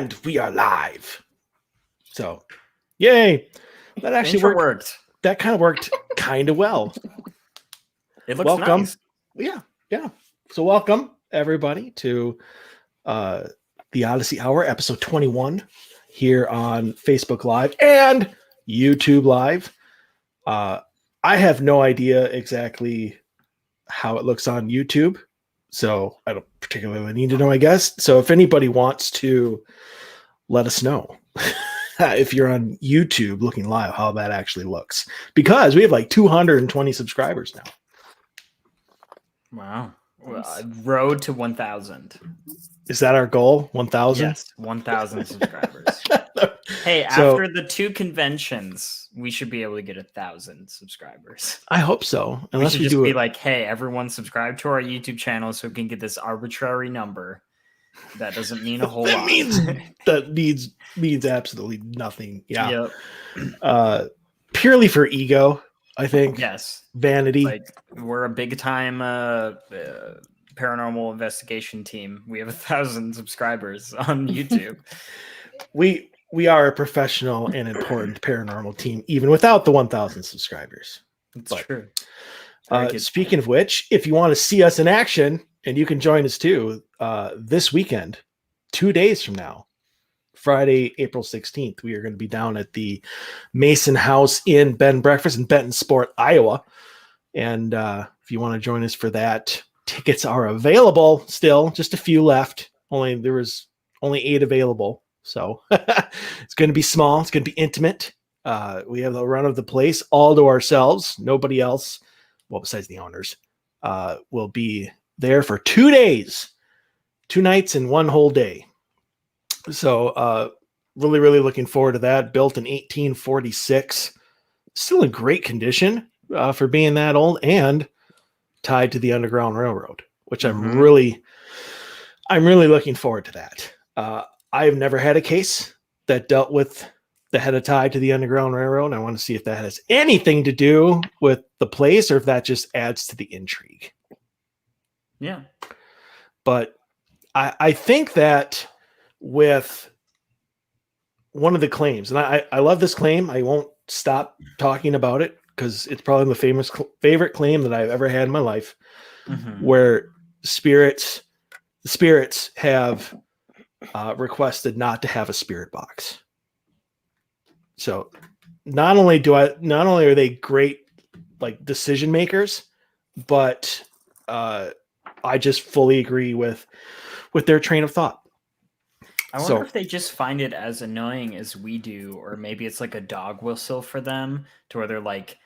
And we are live. So, yay. That actually worked. That kind of worked kind of well. It looks nice. Yeah. So welcome, everybody, to the Odyssey Hour, episode 21, here on Facebook Live and YouTube Live. I have no idea exactly how it looks on YouTube, so I don't particularly need to know, I guess. So if anybody wants to let us know if you're on YouTube looking live, how that actually looks, because we have like 220 subscribers now. Wow. Road to 1,000. Is that our goal? 1,000? Yes, 1,000 subscribers. Hey, after the 2 conventions, we should be able to get 1,000 subscribers. I hope so. Unless we should be like, hey, everyone subscribe to our YouTube channel so we can get this arbitrary number. That doesn't mean a whole lot. That means absolutely nothing. Yeah. Yep. Purely for ego, I think. Yes. Vanity. Like, we're a big time paranormal investigation team. We have 1,000 subscribers on YouTube. We are a professional and important paranormal team, even without the 1,000 subscribers. It's true. Speaking of which, if you want to see us in action, and you can join us too, this weekend, 2 days from now, Friday, April 16th, we are going to be down at the Mason House in Bed and Breakfast in Bentonsport, Iowa. And if you want to join us for that, tickets are available still, just a few left. There was only 8 available. So it's going to be small. It's going to be intimate. We have the run of the place all to ourselves. Nobody else, well, besides the owners, will be there for 2 days, 2 nights and 1 whole day. So really, really looking forward to that. Built in 1846, still in great condition for being that old, and tied to the Underground Railroad, which I'm really looking forward to that. I've never had a case that dealt with that had a tie to the Underground Railroad. I want to see if that has anything to do with the place or if that just adds to the intrigue. Yeah. But I think that with one of the claims, and I love this claim. I won't stop talking about it because it's probably my favorite claim that I've ever had in my life, where spirits have requested not to have a spirit box. So not only are they great like decision makers, but I just fully agree with their train of thought. I wonder if they just find it as annoying as we do, or maybe it's like a dog whistle for them, to where they're like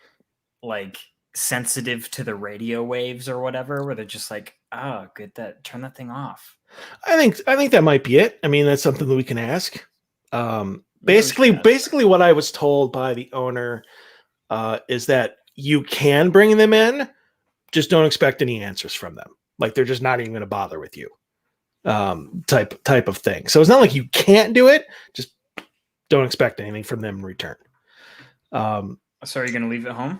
sensitive to the radio waves or whatever, where they're just like, oh, turn that thing off. I think that might be it. I mean, that's something that we can ask. Basically what I was told by the owner is that you can bring them in, just don't expect any answers from them. Like, they're just not even going to bother with you. Type of thing. So it's not like you can't do it, just don't expect anything from them in return. So are you going to leave it home?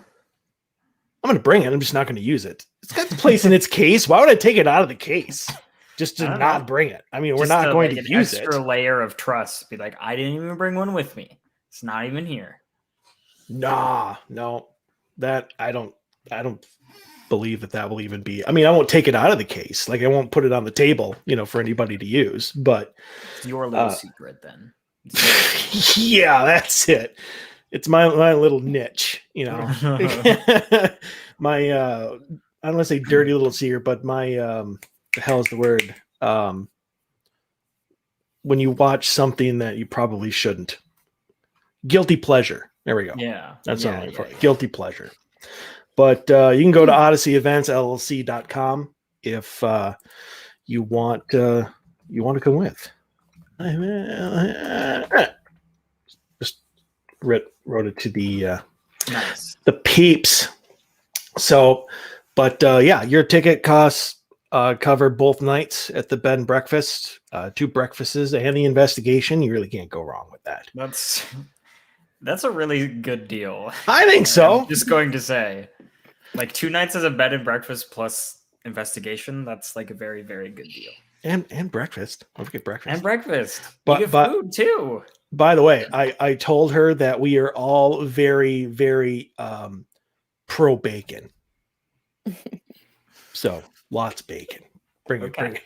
I'm going to bring it. I'm just not going to use it. It's got the place in its case. Why would I take it out of the case just to not bring it? I mean, we're not going to use it. Extra layer of trust. Be like, I didn't even bring one with me. It's not even here. No, that I don't believe that will even be. I mean, I won't take it out of the case. Like, I won't put it on the table, for anybody to use. But it's your little secret, then. Yeah, that's it. It's my little niche, my I don't want to say dirty little secret, but my the hell is the word? When you watch something that you probably shouldn't. Guilty pleasure. There we go. Yeah. That's what I'm looking for. Guilty pleasure. But you can go to OdysseyEventsLLC.com if you want to come with. Just wrote it to the nice. The peeps. So, but your ticket costs cover both nights at the Bed and Breakfast, 2 breakfasts and the investigation. You really can't go wrong with that. That's a really good deal. I think so. I'm just going to say, like, 2 nights as a Bed and Breakfast plus investigation, that's like a very, very good deal. And breakfast. Don't forget breakfast. And breakfast. But you get food too. By the way, I told her that we are all very, very pro bacon. So lots of bacon. Bring it. Okay.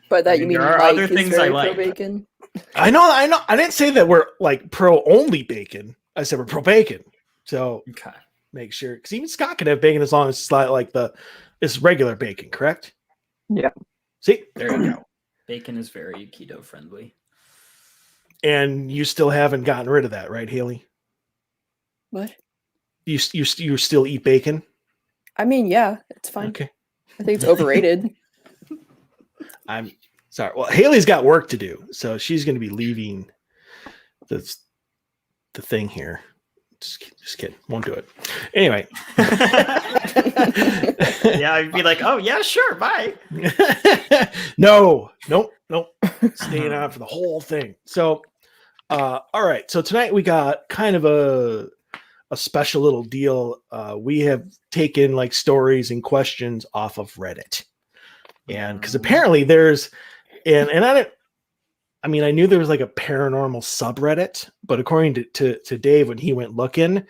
By that you mean there are Mike other things I like. Pro bacon? I know. I didn't say that we're like pro only bacon. I said we're pro bacon. So make sure, because even Scott can have bacon as long as it's like it's regular bacon, correct? Yeah. See, there you go. Bacon is very keto friendly. And you still haven't gotten rid of that, right, Haley? What? You still eat bacon? I mean, yeah, it's fine. Okay. I think it's overrated. I'm sorry. Well, Haley's got work to do, so she's going to be leaving the thing here. Just kidding. Won't do it. Anyway. Yeah, I'd be like, oh, yeah, sure. Bye. Nope. Staying on for the whole thing. So, all right. So tonight we got kind of a special little deal. We have taken like stories and questions off of Reddit. And because apparently there's, and I knew there was like a paranormal subreddit, but according to Dave, when he went looking,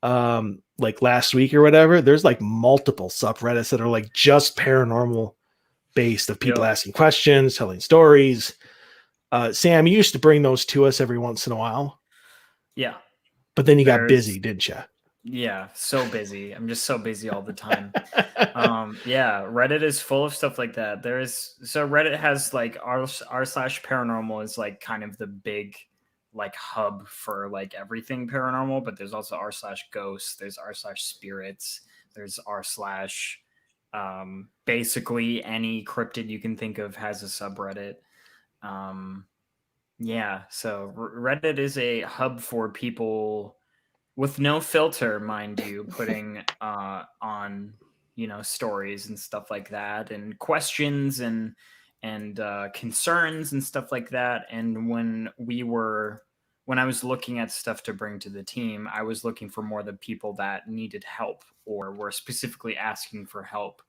like last week or whatever, there's like multiple subreddits that are like just paranormal based, of people asking questions, telling stories. Sam, you used to bring those to us every once in a while. Yeah. But then you got busy, didn't you? Yeah, so busy. I'm just so busy all the time. Yeah, Reddit is full of stuff like that. Reddit has like r/paranormal is like kind of the big like hub for like everything paranormal, but there's also r/ghosts, there's r/spirits, there's r/ basically any cryptid you can think of has a subreddit. Yeah, so Reddit is a hub for people with no filter, mind you, putting on, stories and stuff like that, and questions and concerns and stuff like that. And when I was looking at stuff to bring to the team, I was looking for more the people that needed help or were specifically asking for help.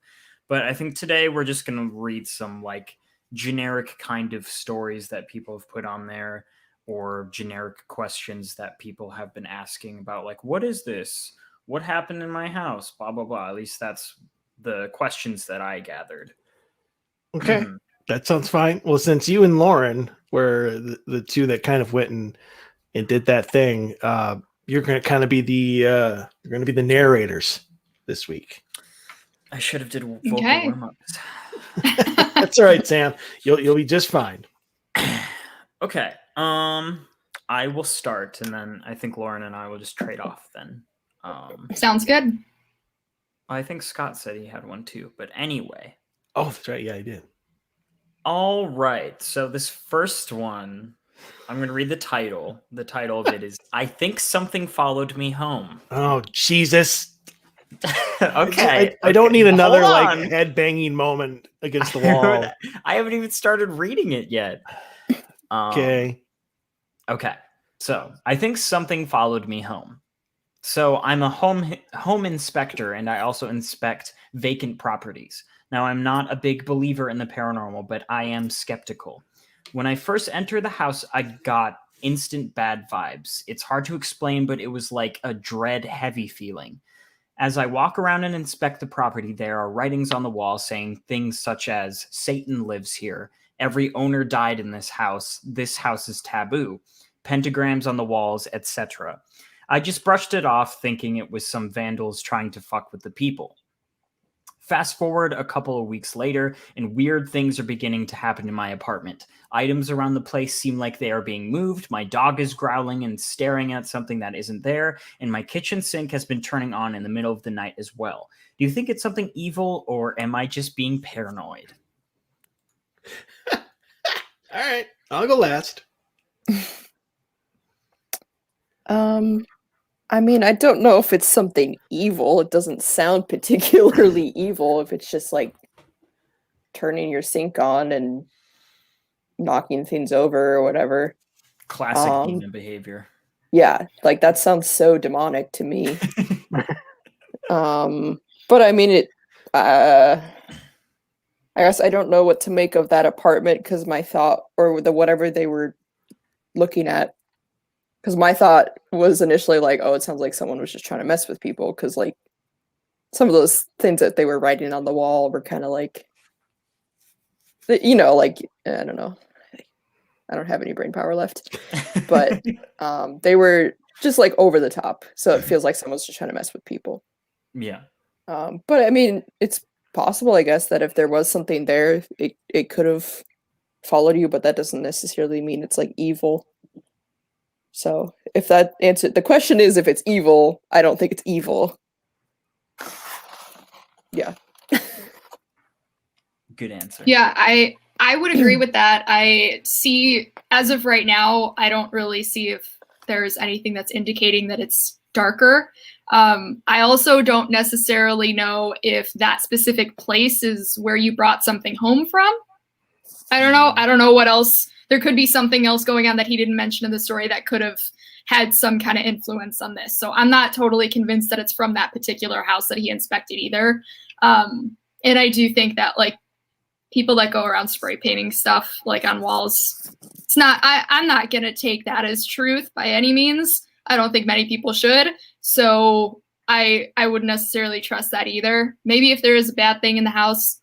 But I think today we're just going to read some like generic kind of stories that people have put on there, or generic questions that people have been asking about, like, what is this? What happened in my house? Blah, blah, blah. At least that's the questions that I gathered. Okay. That sounds fine. Well, since you and Lauren were the two that kind of went and did that thing, you're going to kind of be the narrators this week. I should have did vocal warm-ups. That's all right, Sam. You'll be just fine. Okay. I will start, and then I think Lauren and I will just trade off then. Sounds good. I think Scott said he had one too, but anyway. Oh, that's right. Yeah, I did. All right. So this first one, I'm going to read the title. The title of it is, I Think Something Followed Me Home. Oh, Jesus. Okay. I don't need another like head banging moment against the wall. I haven't even started reading it yet. Okay. Okay. So I think something followed me home. So I'm a home inspector, and I also inspect vacant properties. Now, I'm not a big believer in the paranormal, but I am skeptical. When I first entered the house, I got instant bad vibes. It's hard to explain, but it was like a dread heavy feeling. As I walk around and inspect the property, there are writings on the wall saying things such as, Satan lives here. Every owner died in this house. This house is taboo. Pentagrams on the walls, etc. I just brushed it off, thinking it was some vandals trying to fuck with the people. Fast forward a couple of weeks later, and weird things are beginning to happen in my apartment. Items around the place seem like they are being moved. My dog is growling and staring at something that isn't there, and my kitchen sink has been turning on in the middle of the night as well. Do you think it's something evil, or am I just being paranoid? All right, I'll go last. I mean, I don't know if it's something evil. It doesn't sound particularly evil if it's just like turning your sink on and knocking things over or whatever. Classic demon behavior. Yeah, like that sounds so demonic to me. But I mean, I guess I don't know what to make of that apartment because my thought, or the whatever they were looking at, because my thought was initially like, oh, it sounds like someone was just trying to mess with people, because like some of those things that they were writing on the wall were kind of like, like, I don't know. I don't have any brain power left, but they were just like over the top. So it feels like someone's just trying to mess with people. Yeah. But I mean, it's possible, I guess, that if there was something there, it could have followed you, but that doesn't necessarily mean it's like evil. So if that answered the question is if it's evil, I don't think it's evil. Yeah. Good answer. Yeah, I would agree with that. I see, as of right now, I don't really see if there's anything that's indicating that it's darker. I also don't necessarily know if that specific place is where you brought something home from. I don't know. I don't know what else. There could be something else going on that he didn't mention in the story that could have had some kind of influence on this. So I'm not totally convinced that it's from that particular house that he inspected either. And I do think that like people that go around spray painting stuff like on walls, it's not, I'm not going to take that as truth by any means. I don't think many people should. So I wouldn't necessarily trust that either. Maybe if there is a bad thing in the house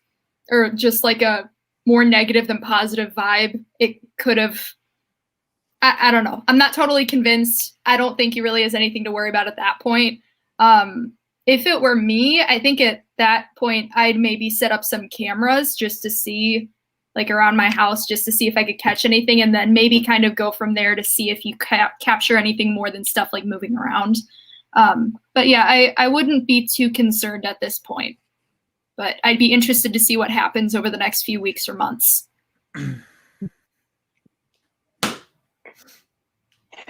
or just like a more negative than positive vibe, it could have, I don't know. I'm not totally convinced. I don't think he really has anything to worry about at that point. If it were me, I think at that point, I'd maybe set up some cameras just to see, like around my house, just to see if I could catch anything, and then maybe kind of go from there to see if you capture anything more than stuff like moving around. But yeah, I wouldn't be too concerned at this point, but I'd be interested to see what happens over the next few weeks or months.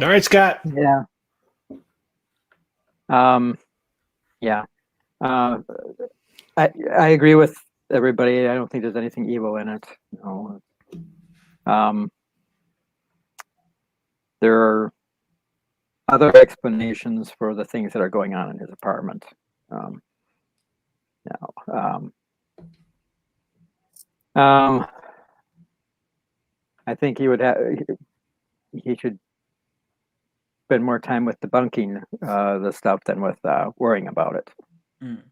All right, Scott. Yeah. Yeah. I agree with everybody. I don't think there's anything evil in it. No. There are other explanations for the things that are going on in his apartment. I think he should spend more time with debunking the stuff than with worrying about it. Mm.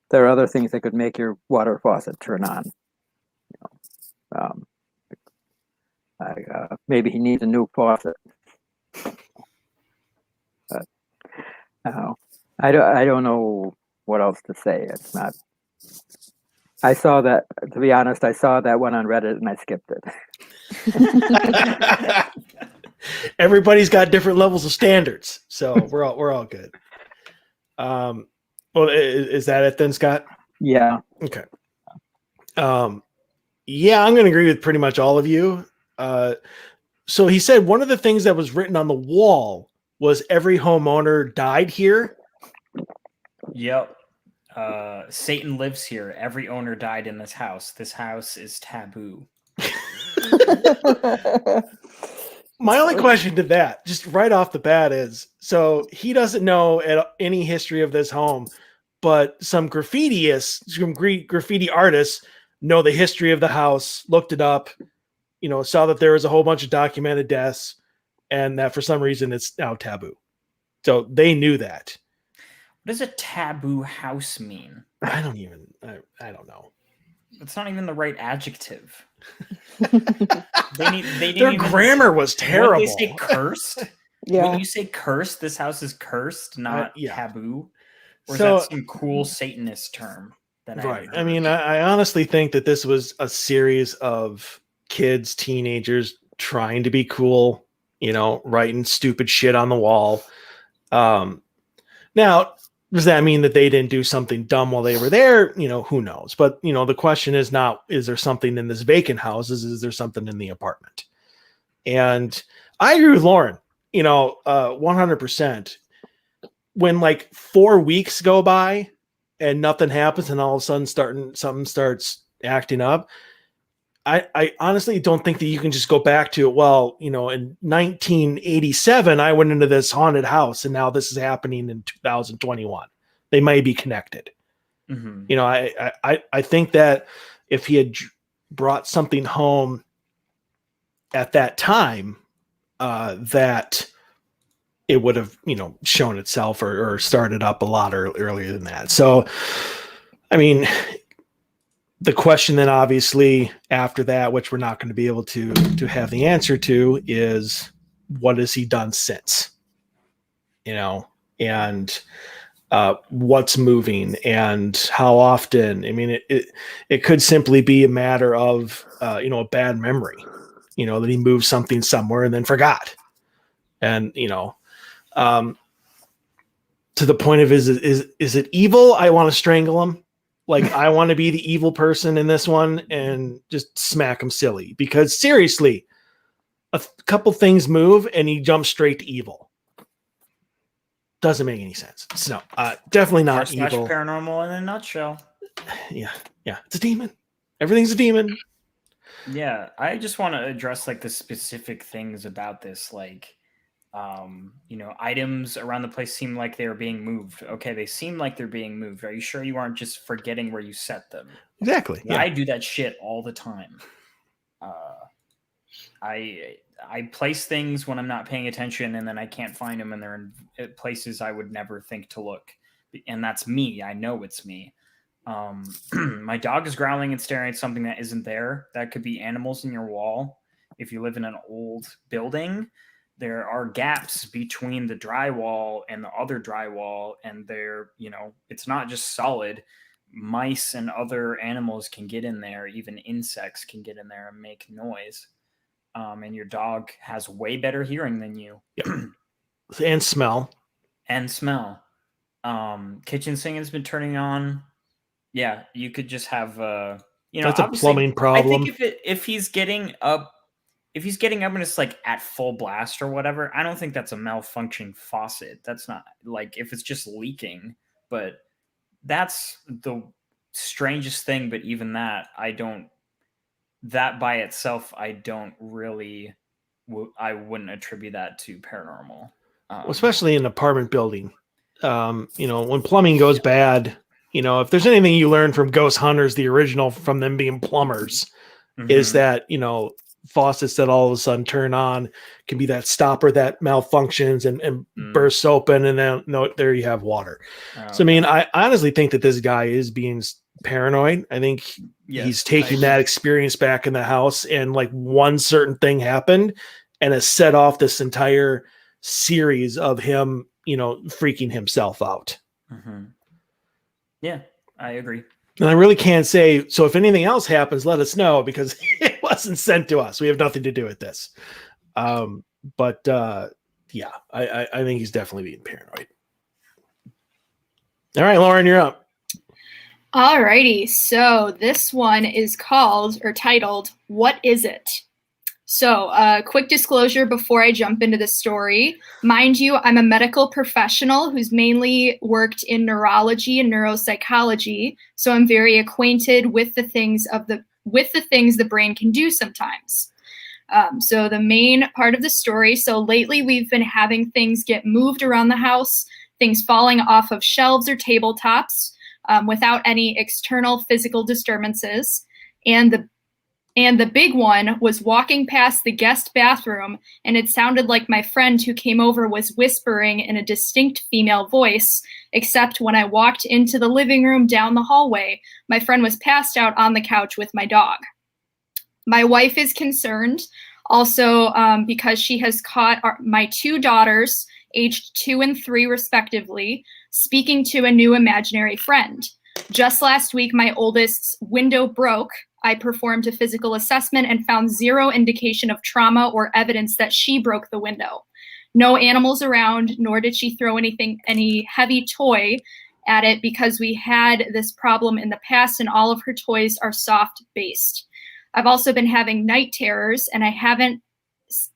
There are other things that could make your water faucet turn on. Maybe he needs a new faucet. But I don't know what else to say. It's not. I saw that. To be honest, I saw that one on Reddit and I skipped it. Everybody's got different levels of standards, so we're all good. Well, is that it then, Scott? Yeah. Okay. Yeah, I'm going to agree with pretty much all of you. So he said one of the things that was written on the wall was every homeowner died here. Yep. Satan lives here. Every owner died in this house. This house is taboo. My only question to that, just right off the bat, is so he doesn't know any history of this home, but some graffiti artists know the history of the house, looked it up, saw that there was a whole bunch of documented deaths, and that for some reason it's now taboo. So they knew that. What does a taboo house mean? I don't know. It's not even the right adjective. Their grammar was terrible. When they say cursed? Yeah. When you say cursed, this house is cursed, not taboo? Or is So, that some cool Satanist term? Right. I mean, I honestly think that this was a series of kids, teenagers trying to be cool, writing stupid shit on the wall. Now, does that mean that they didn't do something dumb while they were there? Who knows? But, the question is not, is there something in this vacant house? Is there something in the apartment? And I agree with Lauren, 100%. When like 4 weeks go by and nothing happens and all of a sudden something starts acting up, I honestly don't think that you can just go back to, well, in 1987, I went into this haunted house and now this is happening in 2021. They might be connected. Mhm. You know, I think that if he had brought something home at that time, that it would have, you know, shown itself or started up a lot earlier than that. So, I mean, the question then obviously after that, which we're not going to be able to have the answer to, is what has he done since? You know, and what's moving and how often. I mean, it could simply be a matter of you know, a bad memory, you know, that he moved something somewhere and then forgot. And, you know, to the point of is it evil? I want to strangle him. Like, I want to be the evil person in this one and just smack him silly, because seriously, a couple things move and he jumps straight to evil. Doesn't make any sense. So definitely not Slash evil. paranormal in a nutshell. Yeah, it's a demon. Everything's a demon. Yeah, I just want to address like the specific things about this, like, you know, items around the place seem like they are being moved. Okay, they seem like they're being moved. Are you sure you aren't just forgetting where you set them? Exactly. Yeah. I do that shit all the time. I place things when I'm not paying attention, and then I can't find them, and they're in places I would never think to look. And that's me. I know it's me. My dog is growling and staring at something that isn't there. That could be animals in your wall. If you live in an old building, there are gaps between the drywall and the other drywall, and they're, you know, it's not just solid. Mice and other animals can get in there. Even insects can get in there and make noise. And your dog has way better hearing than you. And smell. And smell. Kitchen sink has been turning on. Yeah, you could just have you know, That's a plumbing problem. I think if he's getting up and it's like at full blast or whatever, I don't think that's a malfunction faucet. That's not, like, if it's just leaking. But that's the strangest thing. But even that, that by itself, I don't really, I wouldn't attribute that to paranormal. Especially in an apartment building. You know, when plumbing goes bad, you know, if there's anything you learn from Ghost Hunters, the original, from them being plumbers, is that, you know, faucets that all of a sudden turn on can be that stopper that malfunctions and bursts open, and then there you have water. So I mean, I honestly think that this guy is being paranoid. I think he's taking that experience back in the house, and like one certain thing happened and has set off this entire series of him, you know, freaking himself out. Yeah, I agree. And I really can't say, so if anything else happens, let us know, because it wasn't sent to us. We have nothing to do with this. But yeah, I think he's definitely being paranoid. All right, Lauren, you're up. Alrighty, so this one is titled, What Is It? So, quick disclosure before I jump into the story. Mind you, I'm a medical professional who's mainly worked in neurology and neuropsychology, so I'm very acquainted with the things the brain can do sometimes. So the main part of the story, so lately we've been having things get moved around the house, things falling off of shelves or tabletops without any external physical disturbances, and the big one was walking past the guest bathroom, and it sounded like my friend who came over was whispering in a distinct female voice, except when I walked into the living room down the hallway, my friend was passed out on the couch with my dog. My wife is concerned also because she has caught my two daughters, aged 2 and 3 respectively, speaking to a new imaginary friend. Just last week, my oldest's window broke. I performed a physical assessment and found zero indication of trauma or evidence that she broke the window. No animals around, nor did she throw any heavy toy at it, because we had this problem in the past and all of her toys are soft based. I've also been having night terrors, and I haven't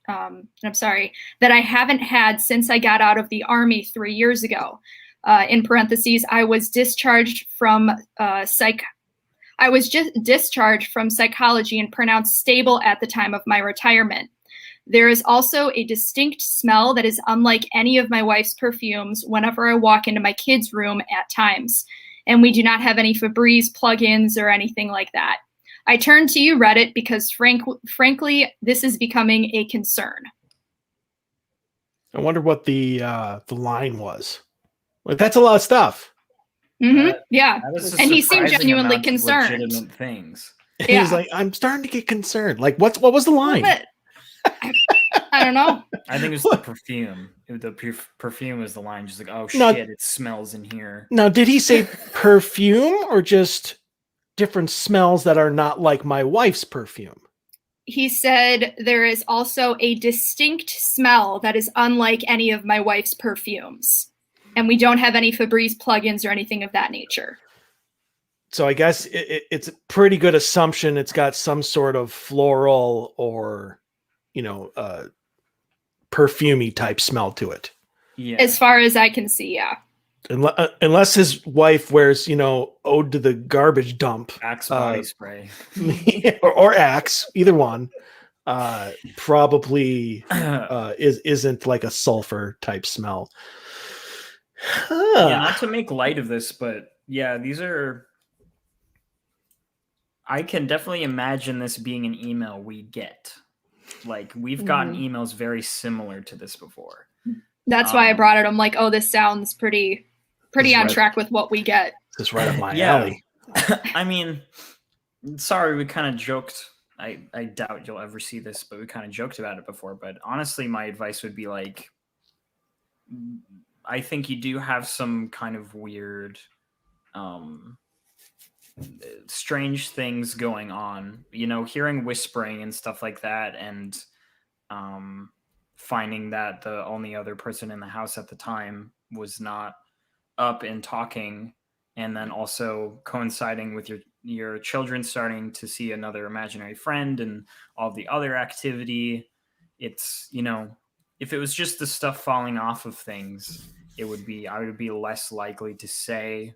had since I got out of the Army 3 years ago. In parentheses, I was discharged from discharged from psychology and pronounced stable at the time of my retirement. There is also a distinct smell that is unlike any of my wife's perfumes whenever I walk into my kids' room at times. And we do not have any Febreze plugins or anything like that. I turn to you, Reddit, because frankly, this is becoming a concern. I wonder what the line was. Like, that's a lot of stuff. Yeah. That is a And he seemed surprising genuinely amount of concerned. legitimate things. And Yeah. he's like, I'm starting to get concerned. Like, what was the line? But I don't know. I think it was the perfume. The perfume was the line. Just like, oh No. shit, it smells in here. Now, did he say perfume or just different smells that are not like my wife's perfume? He said there is also a distinct smell that is unlike any of my wife's perfumes. And we don't have any Febreze plugins or anything of that nature. So I guess it's a pretty good assumption it's got some sort of floral or, perfumey type smell to it. Yeah. As far as I can see, yeah. Unless his wife wears, ode to the garbage dump. Axe body spray. or Axe, either one. Probably isn't like a sulfur type smell. Yeah, not to make light of this, but yeah, these are. I can definitely imagine this being an email we get. Like, we've gotten emails very similar to this before. That's why I brought it. I'm like, oh, this sounds pretty on track with what we get. This is right up my alley. I mean, sorry, we kind of joked. I doubt you'll ever see this, but we kind of joked about it before. But honestly, my advice would be like, I think you do have some kind of weird, strange things going on. Hearing whispering and stuff like that, and finding that the only other person in the house at the time was not up and talking, and then also coinciding with your children starting to see another imaginary friend and all the other activity. It's, if it was just the stuff falling off of things, I would be less likely to say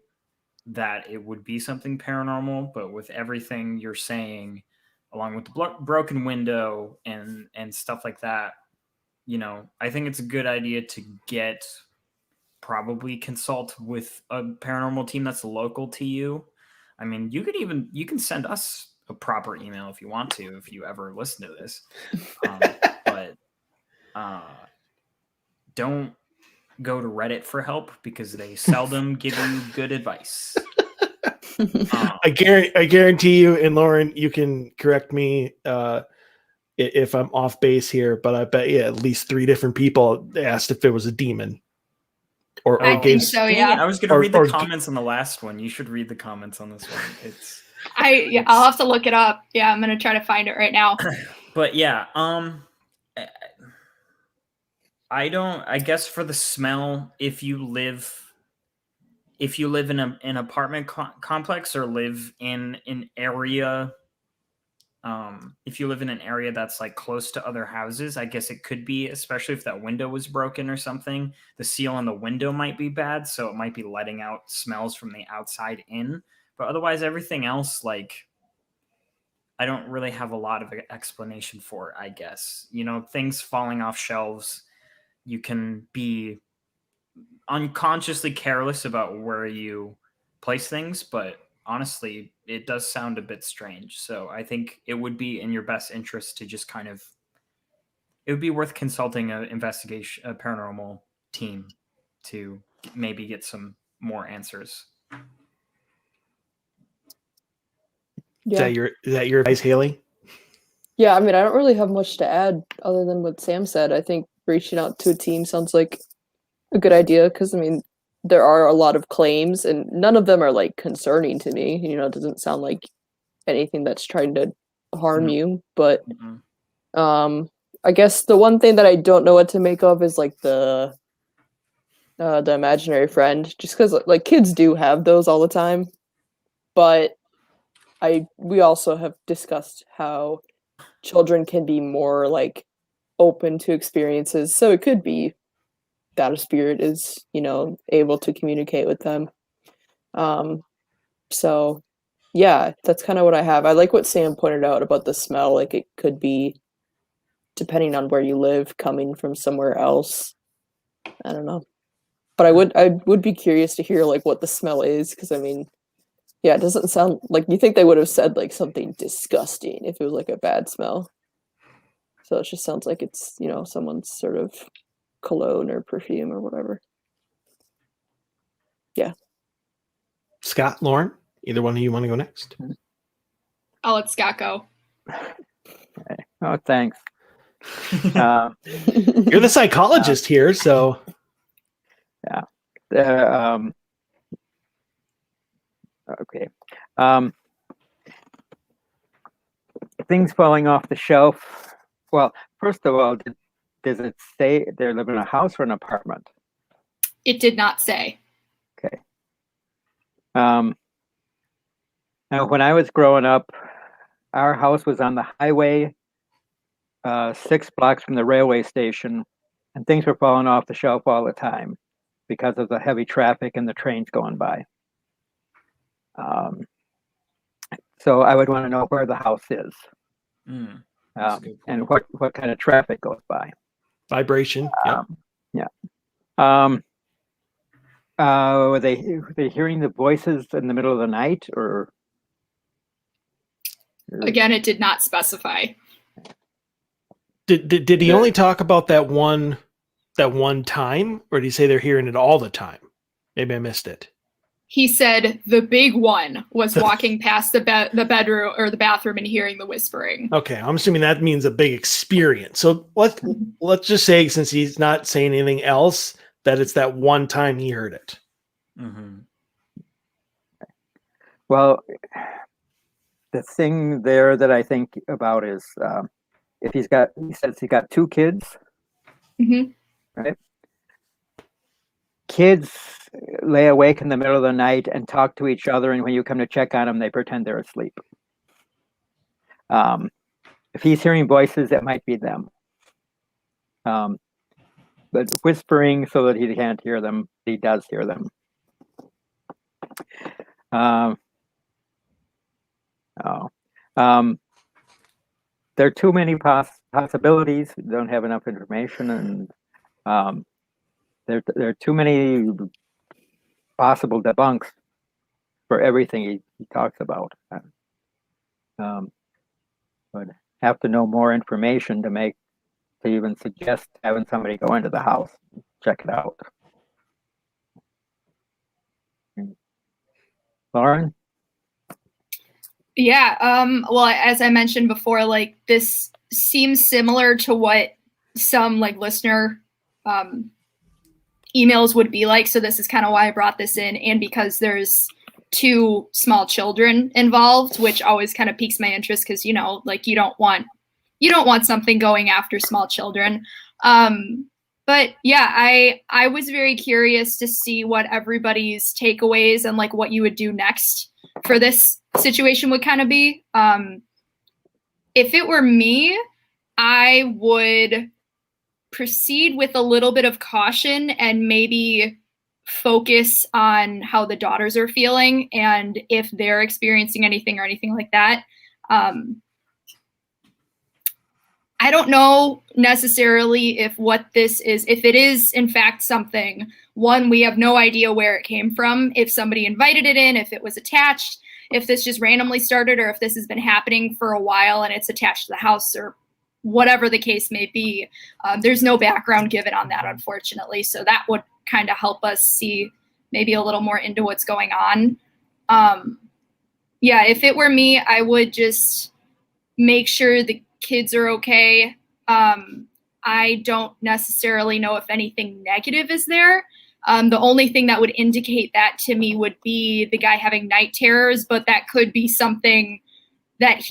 that it would be something paranormal. But with everything you're saying, along with the broken window and stuff like that, I think it's a good idea to probably consult with a paranormal team that's local to you. I mean, you can send us a proper email if you want to, if you ever listen to this. But don't go to Reddit for help, because they seldom give you good advice. I guarantee you, and Lauren, you can correct me if I'm off base here, but I bet you at least 3 different people asked if it was a demon. I think so, yeah. I was going to read the comments on the last one. You should reid the comments on this one. I'll have to look it up. Yeah, I'm going to try to find it right now. But yeah, I guess for the smell, if you live in an apartment complex, or live in an area, if you live in an area that's like close to other houses, I guess it could be, especially if that window was broken or something, the seal on the window might be bad, so it might be letting out smells from the outside in. But otherwise, everything else, like, I don't really have a lot of explanation for it, I guess. Things falling off shelves, you can be unconsciously careless about where you place things, but honestly, it does sound a bit strange. So I think it would be in your best interest to just it would be worth consulting a paranormal team to maybe get some more answers. Yeah. Is that your advice, Haley? Yeah, I mean, I don't really have much to add other than what Sam said. I think reaching out to a team sounds like a good idea, because, I mean, there are a lot of claims, and none of them are, like, concerning to me. It doesn't sound like anything that's trying to harm you. But I guess the one thing that I don't know what to make of is, like, the imaginary friend, just because, like, kids do have those all the time. But we also have discussed how children can be more, like, open to experiences, so it could be that a spirit is, able to communicate with them. So yeah, that's kind of what I have. I like what Sam pointed out about the smell. Like, it could be depending on where you live, coming from somewhere else. I don't know. But I would be curious to hear like what the smell is, because I mean, yeah, it doesn't sound like, you think they would have said like something disgusting if it was like a bad smell. So it just sounds like it's, you know, someone's sort of cologne or perfume or whatever. Yeah. Scott, Lauren, either one of you want to go next? I'll let Scott go. Okay. Oh, thanks. You're the psychologist here, so okay. Things falling off the shelf. Well, first of all, does it say they live in a house or an apartment? It did not say. Okay. Now, when I was growing up, our house was on the highway, 6 blocks from the railway station, and things were falling off the shelf all the time because of the heavy traffic and the trains going by. So I would want to know where the house is, and what kind of traffic goes by. vibration. Were they hearing the voices in the middle of the night, or Again, it did not specify. Did he only talk about that one time, or did he say they're hearing it all the time? Maybe I missed it. He said the big one was walking past the bedroom or the bathroom and hearing the whispering. Okay, I'm assuming that means a big experience. So let's just say, since he's not saying anything else, that it's that one time he heard it. Mm-hmm. Well, the thing there that I think about is if he says he got 2 kids, Mm-hmm. right? Kids lay awake in the middle of the night and talk to each other, and when you come to check on them, they pretend they're asleep. If he's hearing voices, it might be them. But whispering so that he can't hear them, he does hear them. There are too many possibilities. We don't have enough information, and there are too many possible debunks for everything he talks about. Would have to know more information to even suggest having somebody go into the house, check it out. Lauren? Yeah. Well, as I mentioned before, like this seems similar to what some like listener emails would be like. So this is kind of why I brought this in, and because there's 2 small children involved, which always kind of piques my interest, because you know, like you don't want something going after small children. But yeah, I was very curious to see what everybody's takeaways and like what you would do next for this situation would kind of be. If it were me, I would proceed with a little bit of caution and maybe focus on how the daughters are feeling and if they're experiencing anything or anything like that. I don't know necessarily if what this is, if it is in fact something, one, we have no idea where it came from, if somebody invited it in, if it was attached, if this just randomly started, or if this has been happening for a while and it's attached to the house, or whatever the case may be. There's no background given on that, unfortunately. So that would kind of help us see maybe a little more into what's going on. Yeah, if it were me, I would just make sure the kids are okay. I don't necessarily know if anything negative is there. The only thing that would indicate that to me would be the guy having night terrors, but that could be something that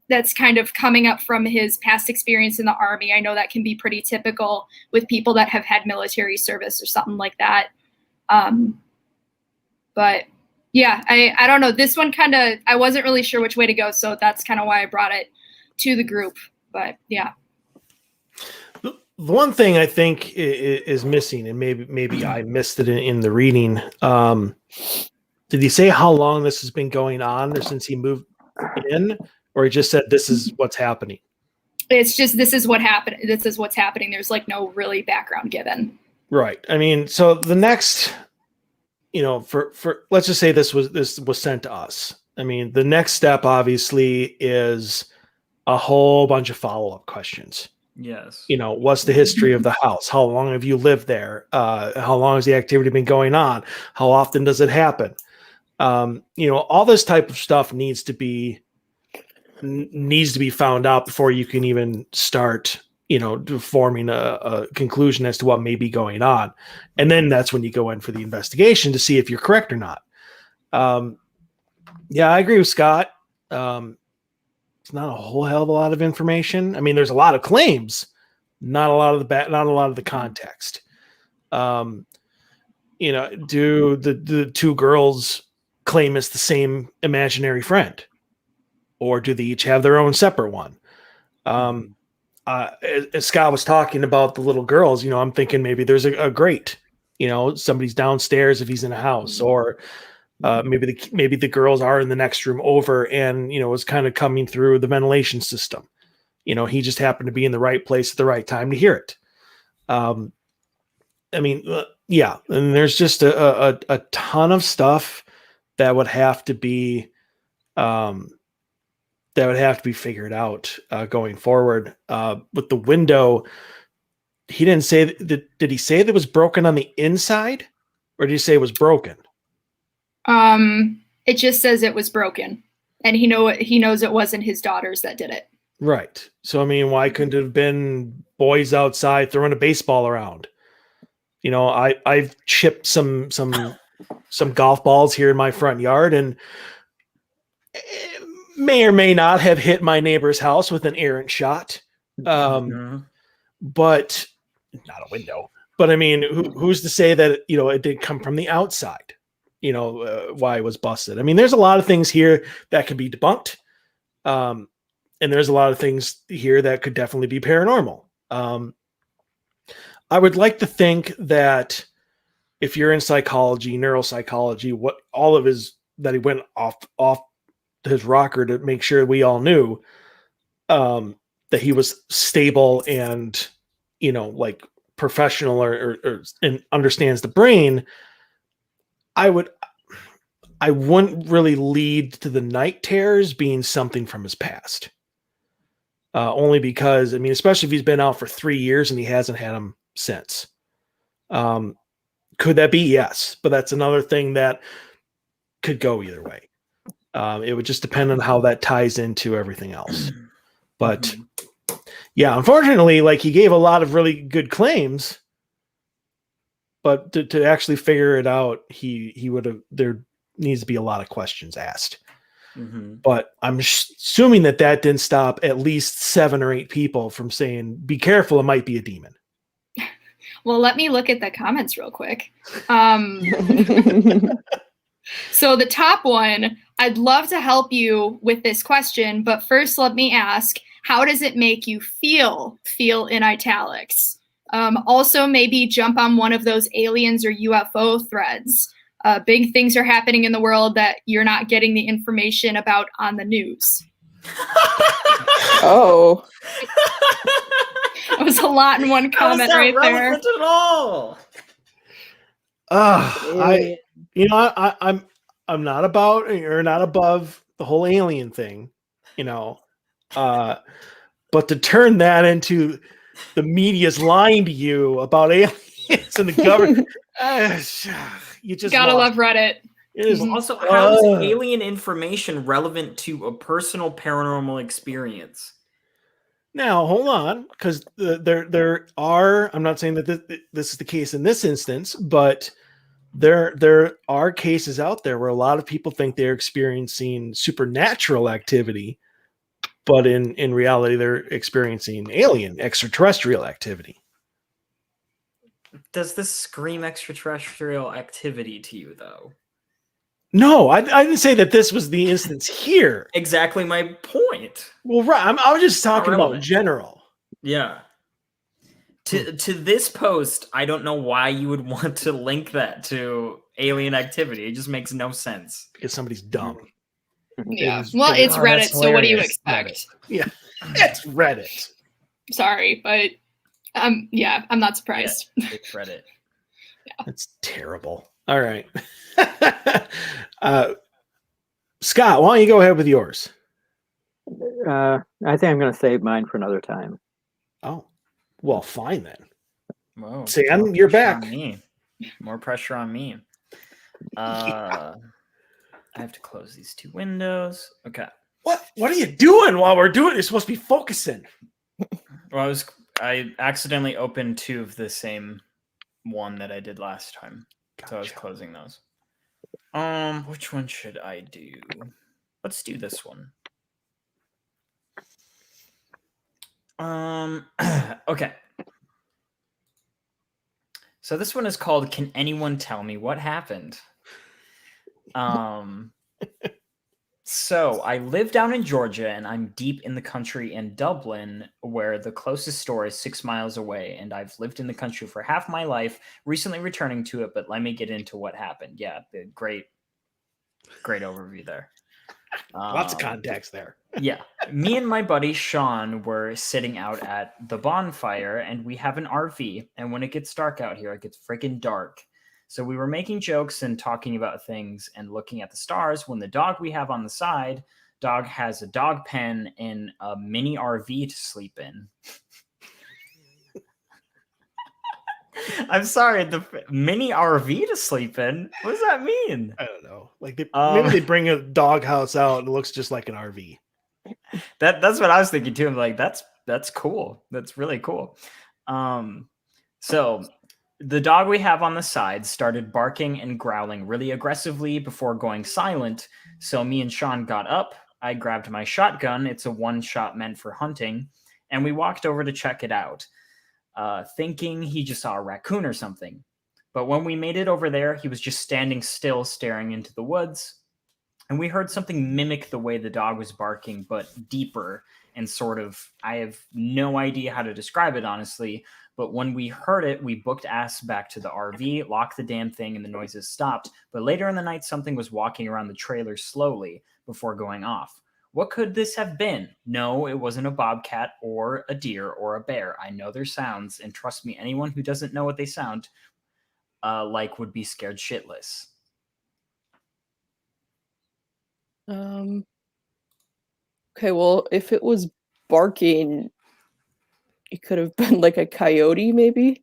that's kind of coming up from his past experience in the Army. I know that can be pretty typical with people that have had military service or something like that. But yeah, I don't know. This one kind of, I wasn't really sure which way to go. So that's kind of why I brought it to the group. But yeah. The one thing I think is missing, and maybe I missed it in the reading. Did he say how long this has been going on, or since he moved in, or he just said this is what's happening? It's just this is what happened. This is what's happening. There's like no really background given. Right. I mean, so the next, for let's just say this was sent to us. I mean, the next step obviously is a whole bunch of follow-up questions. Yes. What's the history of the house? How long have you lived there? How long has the activity been going on? How often does it happen? All this type of stuff needs to be found out before you can even start, forming a conclusion as to what may be going on. And then that's when you go in for the investigation to see if you're correct or not. Yeah, I agree with Scott. It's not a whole hell of a lot of information. I mean, there's a lot of claims, not a lot of the context. Do the two girls claim it's the same imaginary friend, or do they each have their own separate one? As Scott was talking about the little girls, I'm thinking maybe there's a grate, somebody's downstairs if he's in a house, or maybe the girls are in the next room over, and it's kind of coming through the ventilation system. He just happened to be in the right place at the right time to hear it. Yeah, and there's just a ton of stuff that would have to be figured out going forward. With the window, he didn't say that. Did he say that it was broken on the inside, or did he say it was broken? It just says it was broken, and he knows it wasn't his daughters that did it. Right. So, I mean, why couldn't it have been boys outside throwing a baseball around? I've chipped some golf balls here in my front yard, and it may or may not have hit my neighbor's house with an errant shot. But not a window. But I mean, who's to say that, it did come from the outside? Why it was busted. I mean, there's a lot of things here that could be debunked. And there's a lot of things here that could definitely be paranormal. I would like to think that if you're in psychology, neuropsychology, what all of that he went off his rocker to make sure we all knew that he was stable and, like professional or and understands the brain. I wouldn't really lead to the night terrors being something from his past. Only because, I mean, especially if he's been out for 3 years and he hasn't had them since. Could that be? Yes. But that's another thing that could go either way. It would just depend on how that ties into everything else. But yeah, unfortunately, like, he gave a lot of really good claims, but to actually figure it out, he would have, there needs to be a lot of questions asked. But I'm assuming that didn't stop at least 7 or 8 people from saying, be careful, it might be a demon. Well, let me look at the comments real quick. So the top one, I'd love to help you with this question, but first let me ask, how does it make you feel in italics? Also, maybe jump on one of those aliens or UFO threads. Big things are happening in the world that you're not getting the information about on the news. Oh. It was a lot in one comment right there. At all? I'm not about or not above the whole alien thing, but to turn that into the media's lying to you about aliens and the government, you just gotta love Reddit. It is also, how is alien information relevant to a personal paranormal experience? Now, hold on, because there are. I'm not saying that this is the case in this instance, but there are cases out there where a lot of people think they're experiencing supernatural activity, but in reality, they're experiencing alien extraterrestrial activity. Does this scream extraterrestrial activity to you, though? No, I didn't say that this was the instance here. Exactly my point. Well, right. I was just talking about general. Yeah. To this post, I don't know why you would want to link that to alien activity. It just makes no sense. Because somebody's dumb. Yeah. Well, it's Reddit, so what do you expect? Yeah, it's Reddit. Sorry, but yeah, I'm not surprised. Yeah, take credit. That's terrible. All right. Scott, why don't you go ahead with yours? I think I'm going to save mine for another time. Oh, well, fine then. Whoa, Sam, more you're pressure back. on me. More pressure on me. I have to close these two windows. Okay. What are you doing while we're doing it? You're supposed to be focusing. Well, I accidentally opened two of the same one that I did last time. Gotcha. So I was closing those. Which one should I do? Let's do this one. Okay. So this one is called Can Anyone Tell Me What Happened? So I live down in Georgia and I'm deep in the country in Dublin, where the closest store is 6 miles away. And I've lived in the country for half my life, recently returning to it. But let me get into what happened. Yeah, the great overview there. Lots of context there. Yeah. Me and my buddy Sean were sitting out at the bonfire and we have an RV. And when it gets dark out here, it gets freaking dark. So we were making jokes and talking about things and looking at the stars when the dog we have on the side, dog has a dog pen and a mini RV to sleep in. I'm sorry, the mini RV to sleep in? What does that mean? I don't know. Like maybe they bring a dog house out and it looks just like an RV. That's what I was thinking too. I'm like, that's cool. That's really cool. So the dog we have on the side started barking and growling really aggressively before going silent. So me and Sean got up. I grabbed my shotgun. It's a one shot meant for hunting. And we walked over to check it out, thinking he just saw a raccoon or something. But when we made it over there, he was just standing still, staring into the woods. And we heard something mimic the way the dog was barking, but deeper and sort of, I have no idea how to describe it, honestly. But when we heard it, we booked ass back to the RV, locked the damn thing, and the noises stopped. But later in the night, something was walking around the trailer slowly before going off. What could this have been? No, it wasn't a bobcat or a deer or a bear. I know their sounds, and trust me, anyone who doesn't know what they sound like would be scared shitless. Okay, well, if it was barking, it could have been like a coyote, maybe.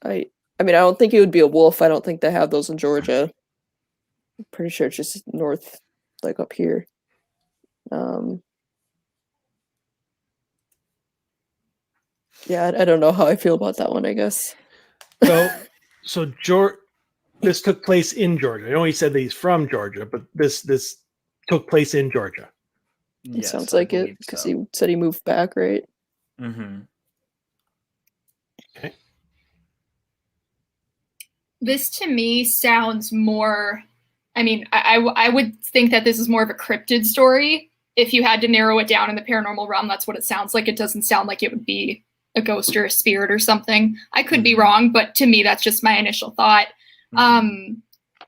I mean, I don't think it would be a wolf. I don't think they have those in Georgia. I'm pretty sure it's just north, like up here. Yeah, I don't know how I feel about that one, I guess. So this took place in Georgia. I know he said that he's from Georgia, but this took place in Georgia. It sounds like it, because he said he moved back, right? Mm-hmm. Okay. This to me sounds more, I mean, I would think that this is more of a cryptid story. If you had to narrow it down in the paranormal realm, that's what it sounds like. It doesn't sound like it would be a ghost or a spirit or something. I could be wrong, but to me, that's just my initial thought.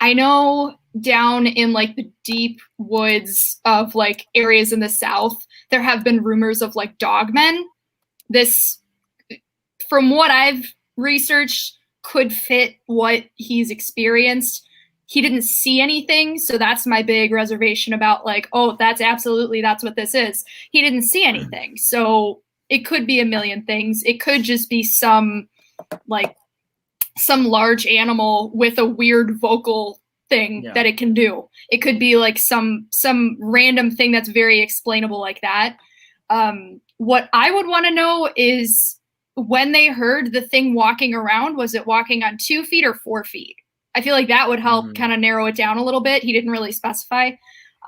I know down in like the deep woods of like areas in the South, there have been rumors of like dogmen. This, from what I've researched, could fit what he's experienced. He didn't see anything, so that's my big reservation about like, oh, that's what this is. He didn't see anything, so it could be a million things. It could just be some large animal with a weird vocal thing that it can do. It could be like some random thing that's very explainable like that. What I would want to know is, when they heard the thing walking around, was it walking on 2 feet or 4 feet? I feel like that would help kind of narrow it down a little bit. He didn't really specify.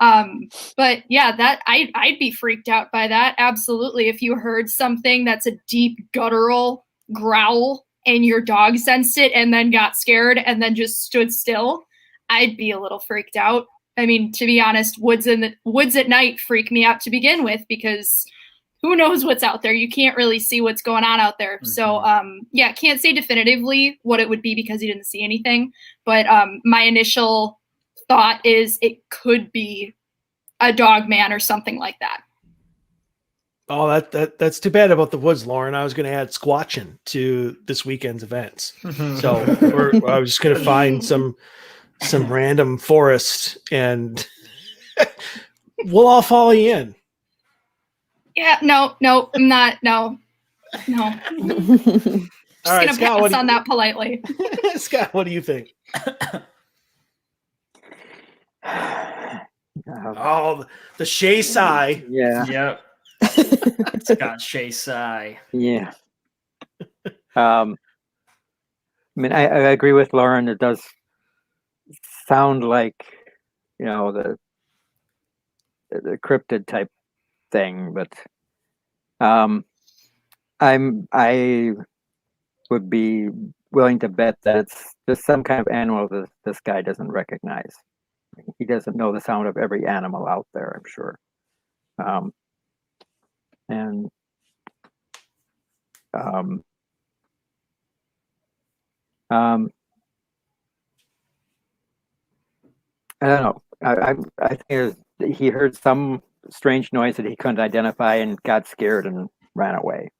But yeah, that I'd be freaked out by that. Absolutely. If you heard something that's a deep guttural growl and your dog sensed it and then got scared and then just stood still, I'd be a little freaked out. I mean, to be honest, woods at night freak me out to begin with, because who knows what's out there? You can't really see what's going on out there. So, yeah, can't say definitively what it would be because he didn't see anything. But my initial thought is it could be a dog man or something like that. Oh, that's too bad about the woods, Lauren. I was going to add squatching to this weekend's events. So I was just going to find some random forest and we'll all follow you in. Yeah, no, I'm not. No. Just All right, gonna Scott, pass on that politely. Scott, what do you think? Oh, the Shay sigh. Yeah. Yep. Scott Shea Sai. Yeah. I mean, I agree with Lauren. It does sound like, the cryptid type thing, but I would be willing to bet that it's just some kind of animal that this guy doesn't recognize. He doesn't know the sound of every animal out there, I'm sure. And I don't know. I think he heard some strange noise that he couldn't identify and got scared and ran away.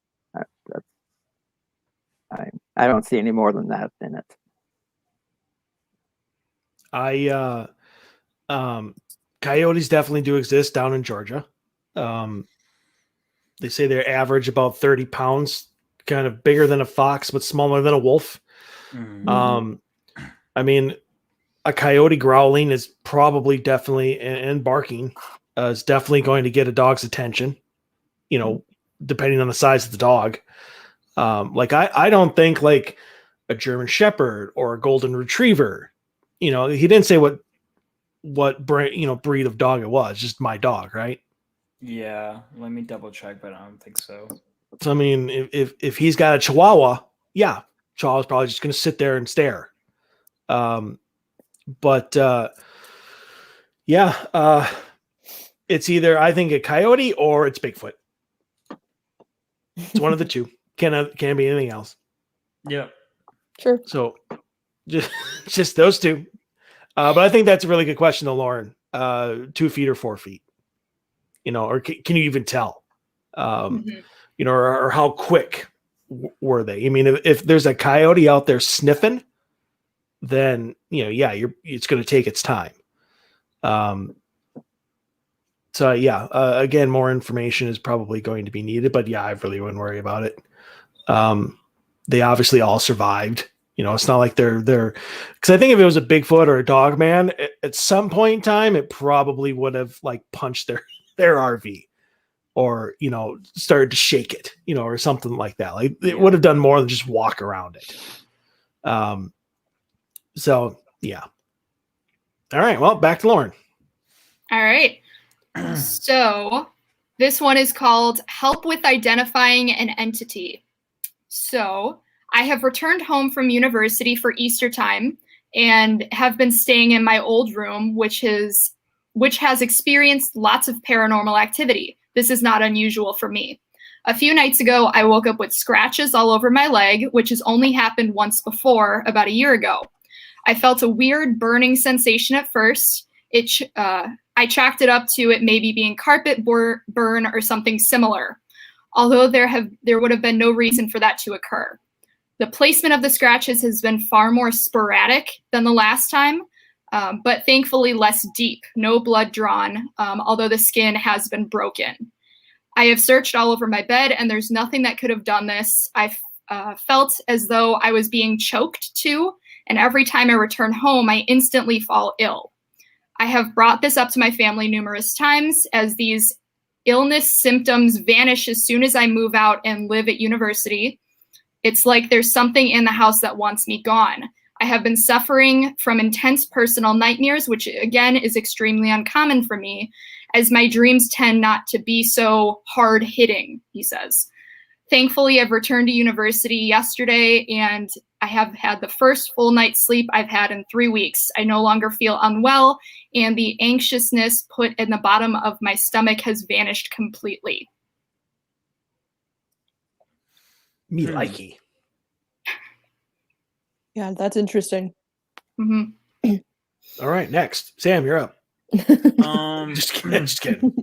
I don't see any more than that in it. Coyotes definitely do exist down in Georgia. They say they're average about 30 pounds, kind of bigger than a fox, but smaller than a wolf. Mm-hmm. I mean, a coyote growling is probably definitely, and barking is definitely going to get a dog's attention, depending on the size of the dog. I don't think like a German Shepherd or a Golden Retriever, he didn't say what breed of dog it was, just my dog, right? Yeah, let me double check, but I don't think so. So I mean, if he's got a Chihuahua, yeah, Chihuahua's probably just going to sit there and stare. It's either, I think, a coyote or it's Bigfoot. It's one of the two. Can't be anything else. Yeah. Sure. So just those two. But I think that's a really good question though, Lauren. 2 feet or 4 feet, or can you even tell? Or how quick were they? I mean, if there's a coyote out there sniffing, then it's going to take its time. Again, more information is probably going to be needed, but I really wouldn't worry about it. They obviously all survived. It's not like they're because I think if it was a Bigfoot or a dog man, at some point in time, it probably would have like punched their RV or, started to shake it, or something like that. Like it would have done more than just walk around it. So yeah. All right. Well, back to Lauren. All right. So this one is called Help with Identifying an Entity. So I have returned home from university for Easter time and have been staying in my old room, which has experienced lots of paranormal activity. This is not unusual for me. A few nights ago, I woke up with scratches all over my leg, which has only happened once before, about a year ago. I felt a weird burning sensation at first. I chalked it up to it maybe being carpet burn or something similar, although there would have been no reason for that to occur. The placement of the scratches has been far more sporadic than the last time, but thankfully less deep, no blood drawn, although the skin has been broken. I have searched all over my bed and there's nothing that could have done this. I felt as though I was being choked too, and every time I return home, I instantly fall ill. I have brought this up to my family numerous times as these illness symptoms vanish as soon as I move out and live at university. It's like there's something in the house that wants me gone. I have been suffering from intense personal nightmares, which again is extremely uncommon for me, as my dreams tend not to be so hard-hitting, he says. Thankfully, I've returned to university yesterday and I have had the first full night's sleep I've had in 3 weeks. I no longer feel unwell and the anxiousness put in the bottom of my stomach has vanished completely. Me likey. Yeah, that's interesting. Mm-hmm. All right, next. Sam, you're up. Just Just kidding.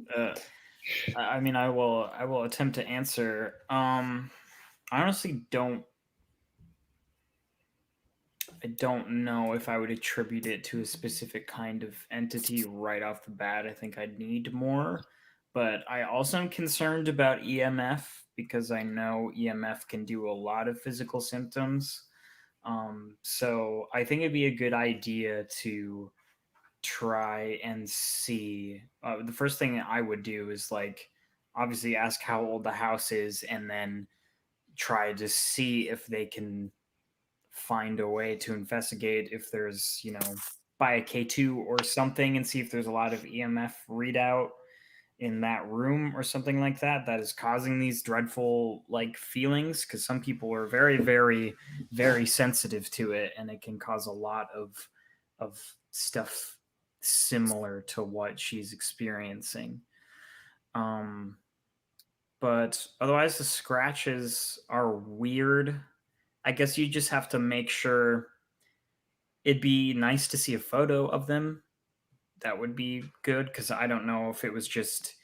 I mean, I will attempt to answer. I honestly don't know if I would attribute it to a specific kind of entity right off the bat. I think I'd need more. But I also am concerned about EMF because I know EMF can do a lot of physical symptoms. So I think it'd be a good idea to try and see. The first thing I would do is like obviously ask how old the house is and then try to see if they can find a way to investigate if there's, buy a K2 or something and see if there's a lot of EMF readout in that room or something like that is causing these dreadful like feelings, because some people are very very very sensitive to it and it can cause a lot of stuff similar to what she's experiencing. But otherwise the scratches are weird. I guess you just have to make sure. It'd be nice to see a photo of them. That would be good, because I don't know if it was just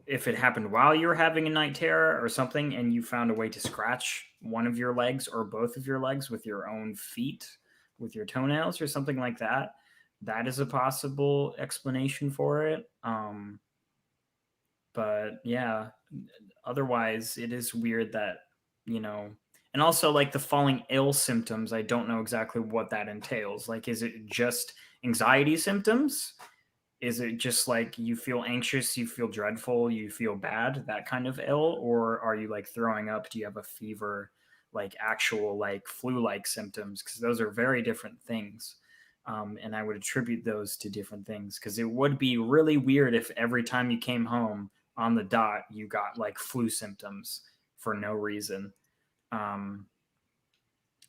if it happened while you were having a night terror or something and you found a way to scratch one of your legs or both of your legs with your own feet, with your toenails or something like that. That is a possible explanation for it. But yeah, otherwise it is weird that, and also like the falling ill symptoms, I don't know exactly what that entails. Like, is it just anxiety symptoms? Is it just like you feel anxious, you feel dreadful, you feel bad, that kind of ill? Or are you like throwing up? Do you have a fever, like actual like flu-like symptoms? Because those are very different things. And I would attribute those to different things, because it would be really weird if every time you came home on the dot, you got like flu symptoms for no reason.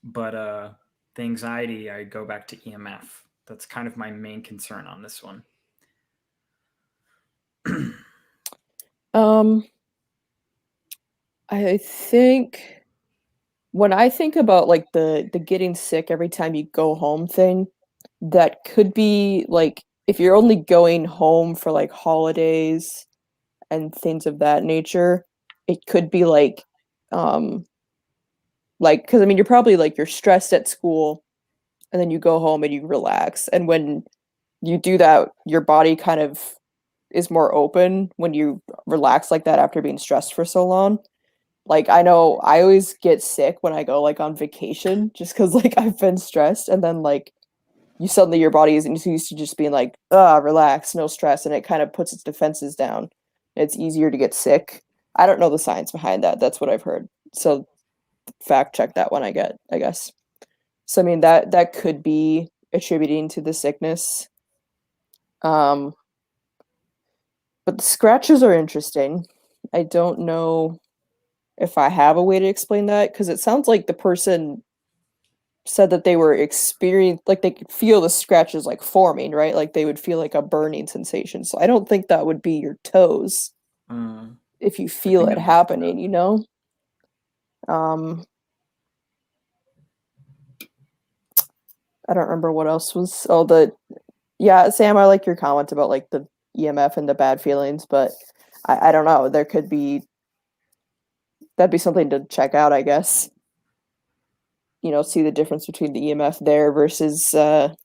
But the anxiety, I go back to EMF. That's kind of my main concern on this one. I think when I think about like the getting sick every time you go home thing, that could be like if you're only going home for like holidays and things of that nature, it could be like because I mean you're probably like you're stressed at school and then you go home and you relax, and when you do that your body kind of is more open when you relax like that after being stressed for so long. Like I know I always get sick when I go like on vacation just because like I've been stressed, and then like you suddenly your body isn't used to just being like, relax, no stress, and it kind of puts its defenses down. It's easier to get sick. I don't know the science behind that. That's what I've heard. So fact check that one, I guess. So I mean that could be attributing to the sickness. Um but the scratches are interesting. I don't know if I have a way to explain that, because it sounds like the person said that they were experienced like they could feel the scratches like forming, right? Like they would feel like a burning sensation. So I don't think that would be your toes if you feel it happening, Um I don't remember what else was Sam, I like your comment about like the EMF and the bad feelings, but I don't know. That'd be something to check out, I guess. See the difference between the EMF there versus where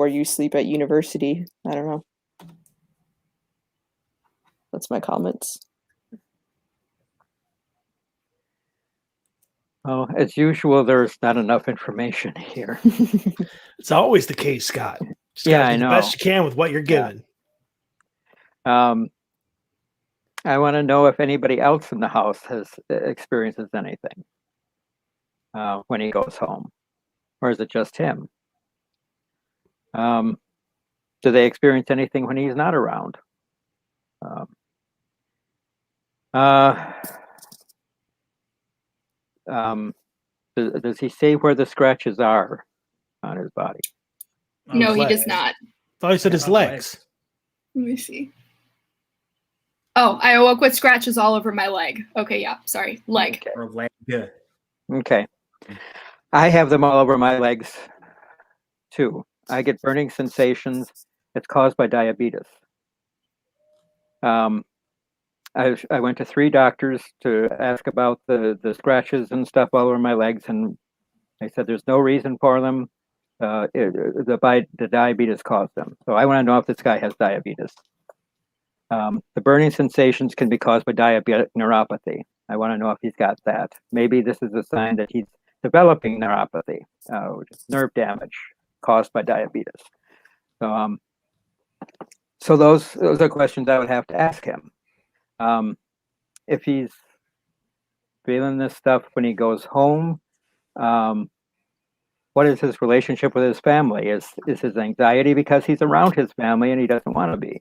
you sleep at university. I don't know. That's my comments. Oh, as usual, there's not enough information here. It's always the case, Scott. Just Yeah, gotta I do the know. best you can with what you're given. I want to know if anybody else in the house experiences anything when he goes home, or is it just him? Do they experience anything when he's not around? Does he say where the scratches are on his body? No, he legs. does not. Thought he said his legs. Let me see. Oh, I awoke with scratches all over my leg. Okay, yeah, sorry. Leg. Okay. Or leg. Yeah. Okay. I have them all over my legs too. I get burning sensations. It's caused by diabetes. I went to 3 doctors to ask about the scratches and stuff all over my legs, and they said there's no reason for them. The diabetes caused them. So I want to know if this guy has diabetes. The burning sensations can be caused by diabetic neuropathy. I want to know if he's got that. Maybe this is a sign that he's developing neuropathy, which is nerve damage caused by diabetes. So those are questions I would have to ask him. If he's feeling this stuff when he goes home, what is his relationship with his family? Is his anxiety because he's around his family and he doesn't want to be?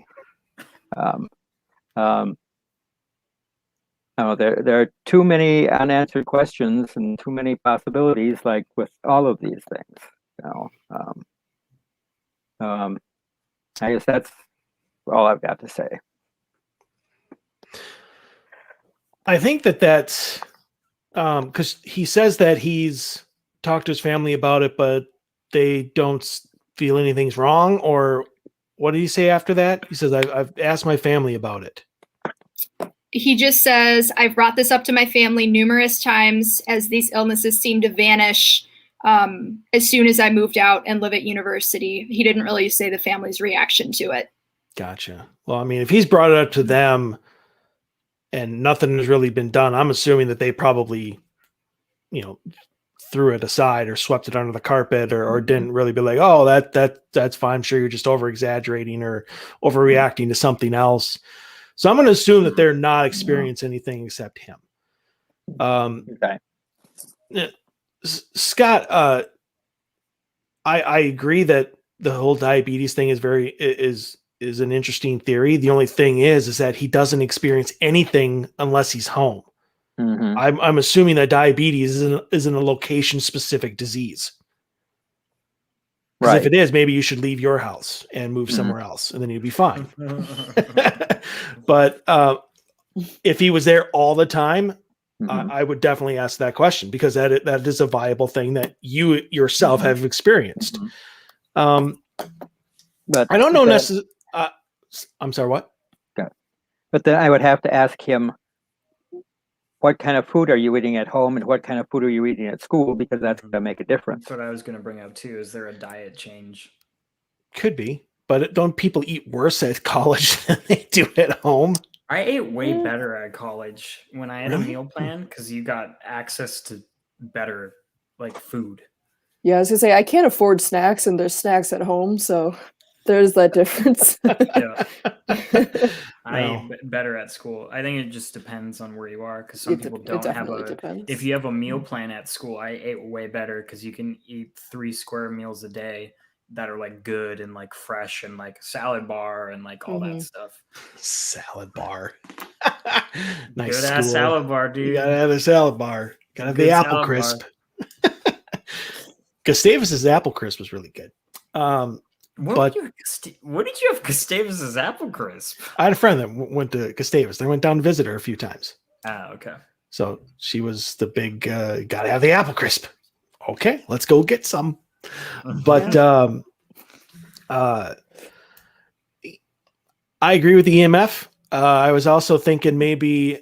No, there are too many unanswered questions and too many possibilities, like with all of these things. I guess that's all I've got to say. I think that's because he says that he's talked to his family about it, but they don't feel anything's wrong. Or what did he say after that? He says, I've asked my family about it. He just says, I've brought this up to my family numerous times as these illnesses seem to vanish as soon as I moved out and live at university. He didn't really say the family's reaction to it. Gotcha. Well, I mean, if he's brought it up to them and nothing has really been done, I'm assuming that they probably, threw it aside or swept it under the carpet or didn't really be like, oh, that's fine. I'm sure you're just over exaggerating or overreacting to something else. So I'm going to assume that they're not experiencing anything except him. Okay. Scott, I agree that the whole diabetes thing is an interesting theory. The only thing is that he doesn't experience anything unless he's home. Mm-hmm. I'm assuming that diabetes isn't a location specific disease. Because if it is, maybe you should leave your house and move somewhere else, and then you'd be fine. But if he was there all the time, I would definitely ask that question, because that is a viable thing that you yourself have experienced. But I don't know necessarily. I'm sorry, what? But then I would have to ask him, what kind of food are you eating at home and what kind of food are you eating at school? Because that's going to make a difference. That's what I was going to bring up too. Is there a diet change? Could be, but don't people eat worse at college than they do at home? I ate way better at college when I had a meal plan, because you got access to better food. Yeah, I was gonna say I can't afford snacks, and there's snacks at home, so there's that difference. Yeah. I ate better at school. I think it just depends on where you are, because some people don't have if you have a meal plan at school, I ate way better because you can eat 3 square meals a day that are good and fresh, and salad bar and all that stuff. Salad bar. Nice. Good ass salad bar, dude. You gotta have a salad bar. Gotta have the apple crisp. Gustavus's apple crisp was really good. What did you have Gustavus's apple crisp? I had a friend that went to Gustavus. They went down to visit her a few times. Ah, okay. So she was the big gotta have the apple crisp. Okay, let's go get some. But I agree with the EMF. I was also thinking maybe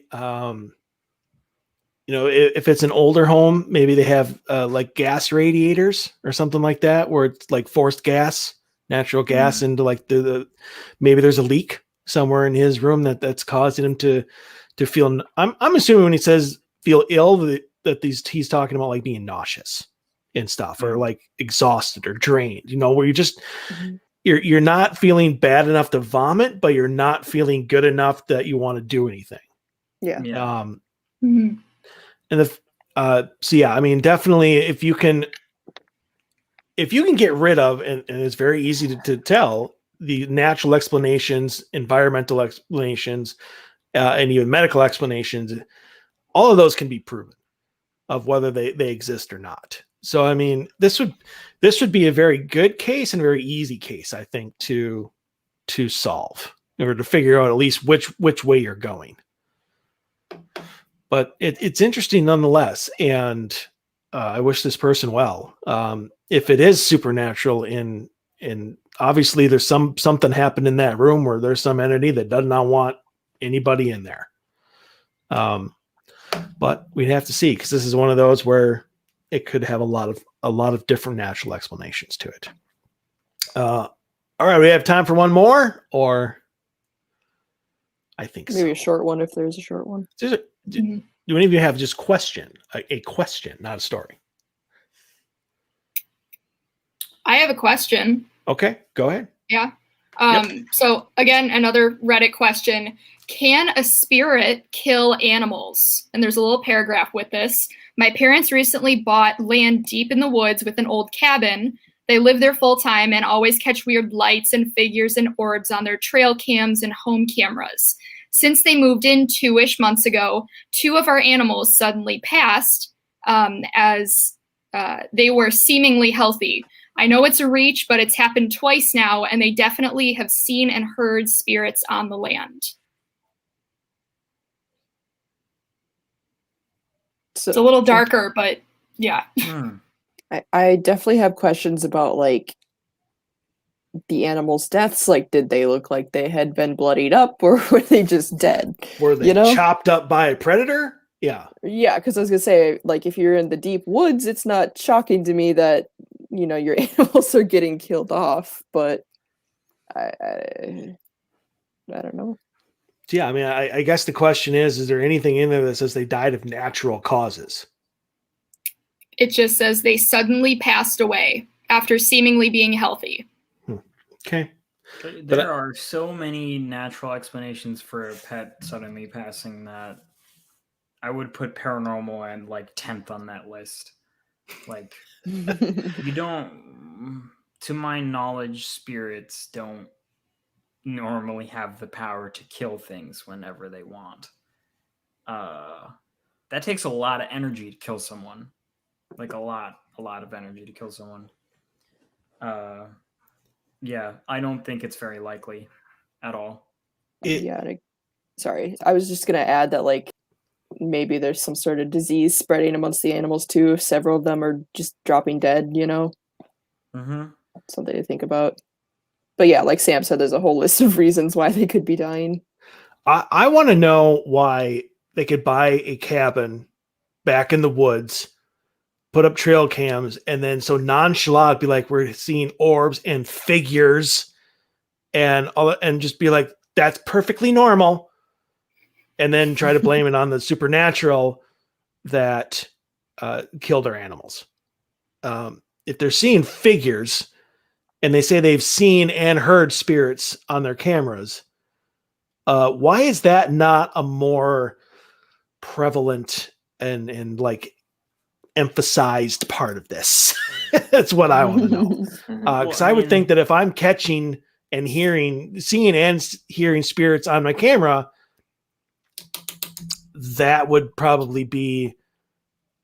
if it's an older home, maybe they have gas radiators or something like that, where it's forced gas, natural gas into the maybe there's a leak somewhere in his room that's causing him to feel. I'm assuming when he says feel ill that he's talking about being nauseous and stuff, or exhausted or drained, where you just you're not feeling bad enough to vomit, but you're not feeling good enough that you want to do anything. Yeah. And I mean, definitely if you can get rid of, and it's very easy to tell, the natural explanations, environmental explanations, and even medical explanations, all of those can be proven of whether they exist or not. So, I mean, this would be a very good case and very easy case, I think, to solve, or to figure out at least which way you're going. But it's interesting nonetheless, and I wish this person well. If it is supernatural, and obviously there's something happened in that room where there's some entity that does not want anybody in there. But we'd have to see, because this is one of those where it could have a lot of different natural explanations to it. All right, we have time for one more, or I think Maybe so. a short one if there's a short one. Do any of you have just a question, not a story? I have a question. Okay, go ahead. Yeah. So again, another Reddit question. Can a spirit kill animals? And there's a little paragraph with this. My parents recently bought land deep in the woods with an old cabin. They live there full time and always catch weird lights and figures and orbs on their trail cams and home cameras. Since they moved in 2-ish months ago, 2 of our animals suddenly passed as they were seemingly healthy. I know it's a reach, but it's happened twice now, and they definitely have seen and heard spirits on the land. So It's a little darker, but yeah. I definitely have questions about like the animals' deaths. Like, did they look like they had been bloodied up, or were they just dead? Were they chopped up by a predator? Yeah. Yeah, because I was gonna say, like, if you're in the deep woods, it's not shocking to me that your animals are getting killed off. But I don't know. Yeah, I mean, I guess the question is there anything in there that says they died of natural causes? It just says they suddenly passed away after seemingly being healthy. Okay. There are so many natural explanations for a pet suddenly passing that I would put paranormal and like 10th on that list. Like, you don't, to my knowledge, spirits don't normally have the power to kill things whenever they want. That takes a lot of energy to kill someone. Like a lot of energy to kill someone. Yeah, I don't think it's very likely at all. Sorry, I was just gonna add that like maybe there's some sort of disease spreading amongst the animals too. If several of them are just dropping dead, something to think about. But yeah, like Sam said, there's a whole list of reasons why they could be dying. I want to know why they could buy a cabin back in the woods, put up trail cams, and then so nonchalant be like, we're seeing orbs and figures and just be like, that's perfectly normal. And then try to blame it on the supernatural that killed our animals. If they're seeing figures and they say they've seen and heard spirits on their cameras, why is that not a more prevalent and like emphasized part of this? That's what I want to know. Because I would think that if I'm catching and seeing and hearing spirits on my camera, that would probably be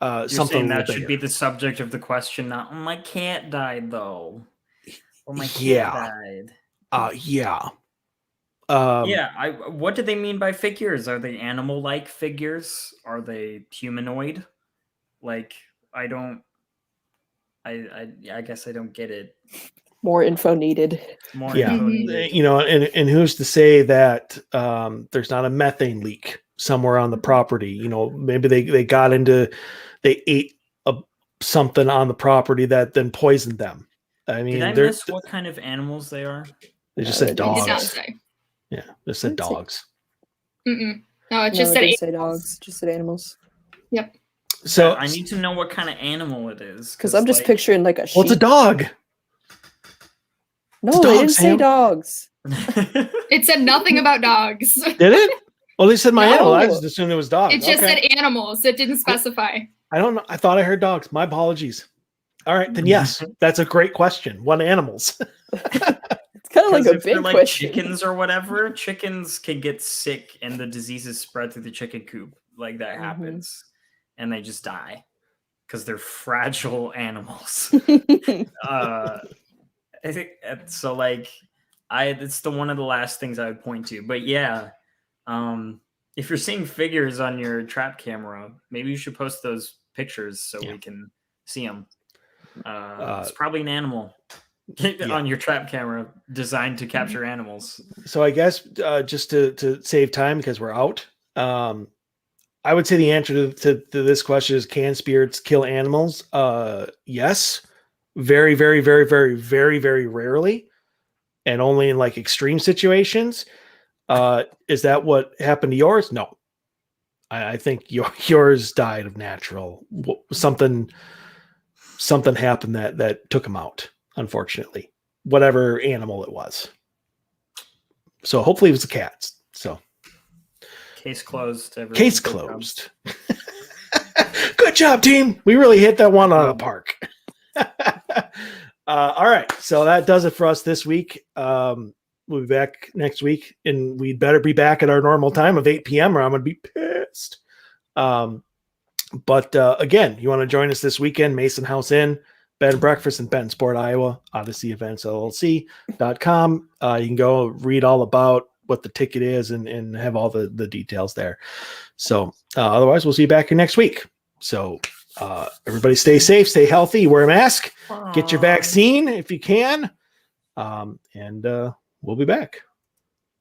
something that should be the subject of the question. Not, my cat died though. Or my cat died. Yeah. What do they mean by figures? Are they animal-like figures? Are they humanoid? Like, I guess I don't get it. More info needed. Info needed. And who's to say that there's not a methane leak somewhere on the property? Maybe they ate something on the property that then poisoned them. I mean, did I miss what kind of animals they are? They just said dogs. Did not say. Yeah, they said dogs. No, it just said say dogs. Just said animals. Yep. So I need to know what kind of animal it is. Because I'm just picturing like a sheep. Well, it's a dog. No, they didn't say dogs. It said nothing about dogs. Did it? Well, they said my animal. I just assumed it was dogs. It just said animals. It didn't specify. I don't know. I thought I heard dogs. My apologies. All right, then yes, that's a great question. What animals? It's kind of like a big question. Chickens or whatever. Chickens can get sick and the diseases spread through the chicken coop. Like that happens. And they just die because they're fragile animals. I think so. Like, it's one of the last things I would point to. But yeah, if you're seeing figures on your trap camera, maybe you should post those pictures so we can see them. It's probably an animal on your trap camera designed to capture animals. So I guess just to save time because we're out. I would say the answer to this question is, can spirits kill animals? Yes. Very, very, very, very, very, very rarely. And only in like extreme situations. Is that what happened to yours? No. I think yours died of natural. Something happened that took him out, unfortunately. Whatever animal it was. So hopefully it was a cat. So Case closed. Everyone. case Good job. closed. Good job, team. We really hit that one out of the park. All right. So that does it for us this week. We'll be back next week, and we'd better be back at our normal time of 8 p.m. or I'm going to be pissed. But again, you want to join us this weekend, Mason House Inn, Bed and Breakfast in Bentonsport, Iowa, Odyssey Events LLC.com. You can go read all about what the ticket is and have all the details there. So otherwise, we'll see you back here next week. So everybody stay safe, stay healthy, wear a mask, get your vaccine if you can. And we'll be back.